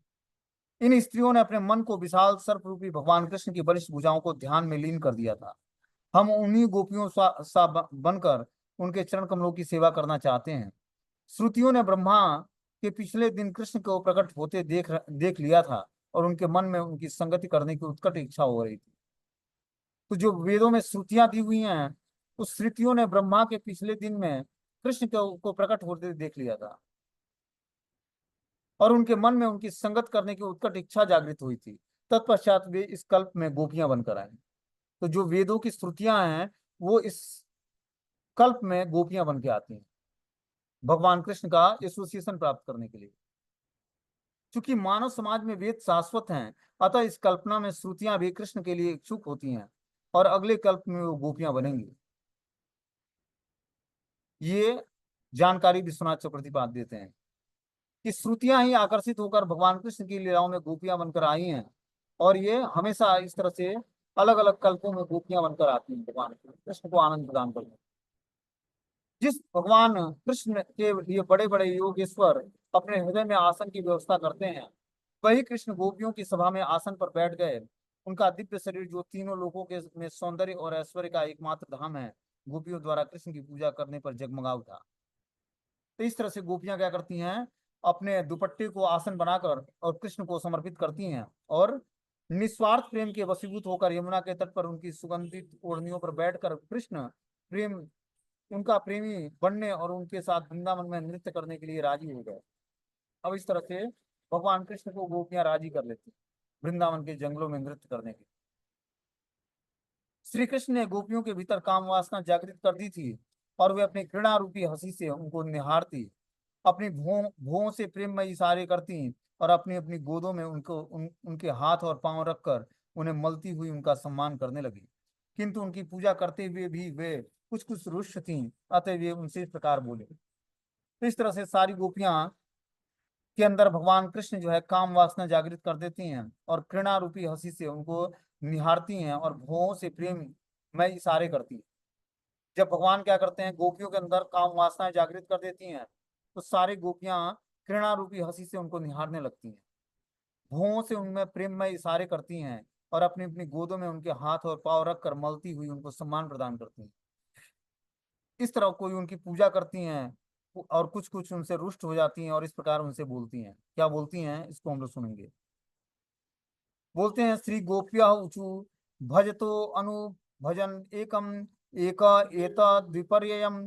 [SPEAKER 1] इन स्त्रियों ने अपने मन को विशाल सर्प रूपी भगवान कृष्ण की बलिष्ठ भुजाओं को ध्यान में लीन कर दिया था। हम उन्हीं गोपियों सा बनकर उनके चरण कमलों की सेवा करना चाहते हैं। श्रुतियों ने ब्रह्मा के पिछले दिन कृष्ण को प्रकट होते देख लिया था, और उनके मन में उनकी संगति करने की उत्कट इच्छा हो रही थी। तो जो वेदों में श्रुतियां दी हुई हैं, उस श्रुतियों ने ब्रह्मा के पिछले दिन में कृष्ण को प्रकट होते देख लिया था, और उनके मन में उनकी संगत करने की उत्कट इच्छा जागृत हुई थी। तत्पश्चात वे इस कल्प में गोपियां बनकर आए। तो जो वेदों की श्रुतियां हैं, वो इस कल्प में गोपियां बन के आती हैं भगवान कृष्ण का एसोसिएशन प्राप्त करने के लिए। क्योंकि मानव समाज में वेद शाश्वत हैं, अतः इस कल्पना में श्रुतियां भी कृष्ण के लिए इच्छुक होती हैं, और अगले कल्प में वो गोपियां बनेंगी। ये जानकारी विश्वनाथ चक्रवर्ती देते हैं कि श्रुतियां ही आकर्षित होकर भगवान कृष्ण की लीलाओं में गोपियां बनकर आई हैं, और ये हमेशा इस तरह से अलग अलग कल्पों में गोपियां बनकर आती हैं भगवान कृष्ण को आनंद प्रदान करने। जिस भगवान कृष्ण के लिए बड़े बड़े योगेश्वर अपने हृदय में आसन की व्यवस्था करते हैं, वही कृष्ण गोपियों की सभा में आसन पर बैठ गए। उनका दिव्य शरीर, जो तीनों लोकों के में सौंदर्य और ऐश्वर्य का एकमात्र धाम है, गोपियों द्वारा कृष्ण की पूजा करने पर जगमगा उठा। तो इस तरह से गोपियां क्या करती हैं, अपने दुपट्टे को आसन बनाकर और कृष्ण को समर्पित करती हैं, और निस्वार्थ प्रेम के वशीभूत होकर यमुना के तट पर उनकी सुगंधित ओढ़नियों पर बैठकर कृष्ण प्रेम उनका प्रेमी बनने और उनके साथ वृंदावन में नृत्य करने के लिए राजी हो गए। अब इस तरह से भगवान कृष्ण को गोपियां राजी कर लेती वृंदावन के जंगलों में नृत्य करने के। श्री कृष्ण ने गोपियों के भीतर काम वासना जागृत कर दी थी, और वे अपनी घृणा रूपी हंसी से उनको निहारती, अपनी भुओं से प्रेममय इशारे करती, और अपनी अपनी गोदों में उनके हाथ और पांव रखकर उन्हें मलती हुई उनका सम्मान करने लगी। किंतु उनकी पूजा करते हुए भी वे कुछ कुछ रुष्ट थीं, अतः वे उनसे इस प्रकार बोले। तो इस तरह से सारी गोपियां के अंदर भगवान कृष्ण जो है काम वासना जागृत कर देती हैं, और घृणा रूपी हंसी से उनको निहारती हैं, और भुओं से प्रेम में इशारे करती हैं। जब भगवान क्या करते हैं, गोपियों के अंदर काम वासनाएं जागृत कर देती हैं, तो सारी गोपियां घृणा रूपी हंसी से उनको निहारने लगती हैं, भुओं से उनमें प्रेम में इशारे करती हैं, और अपनी अपनी गोदों में उनके हाथ और पांव रखकर मलती हुई उनको सम्मान प्रदान करती हैं। इस तरह कोई उनकी पूजा करती हैं, और कुछ कुछ उनसे रुष्ट हो जाती हैं, और इस प्रकार उनसे बोलती हैं। क्या बोलती हैं, इसको हम लोग सुनेंगे। बोलते हैं, श्री गोप्या ऊचु भजतो अनु भजन एकम एक एतद्विपर्ययम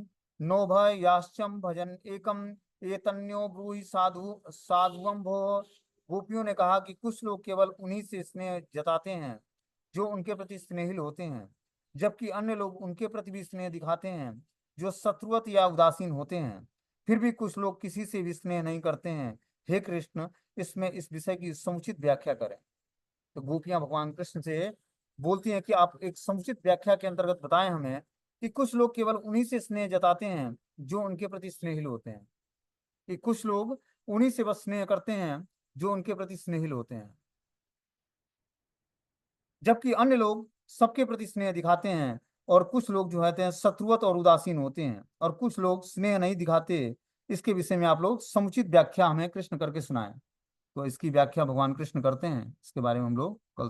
[SPEAKER 1] नो भयाश्चम भजन एकम एतन्यो ब्रूहि साधु साधुवम भो। गोपियों ने कहा कि कुछ लोग केवल उन्हीं से स्नेह जताते हैं जो उनके प्रति स्नेहिल होते हैं, जबकि अन्य लोग उनके प्रति भी स्नेह दिखाते हैं जो शत्रुवत या उदासीन होते हैं। फिर भी कुछ लोग किसी से भी स्नेह नहीं करते हैं। हे कृष्ण, इसमें इस विषय की समुचित व्याख्या करें। तो गोपियां भगवान कृष्ण से बोलती हैं कि आप एक समुचित व्याख्या के अंतर्गत बताएं हमें कि कुछ लोग केवल उन्हीं से स्नेह जताते हैं जो उनके प्रति स्नेहिल होते हैं, कि कुछ लोग उन्हीं से बस स्नेह करते हैं जो उनके प्रति स्नेहिल होते हैं, जबकि अन्य लोग सबके प्रति स्नेह दिखाते हैं, और कुछ लोग जो होते हैं शत्रुवत और उदासीन होते हैं, और कुछ लोग स्नेह नहीं दिखाते। इसके विषय में आप लोग समुचित व्याख्या हमें कृष्ण करके सुनाएं। तो इसकी व्याख्या भगवान कृष्ण करते हैं, इसके बारे में हम लोग कल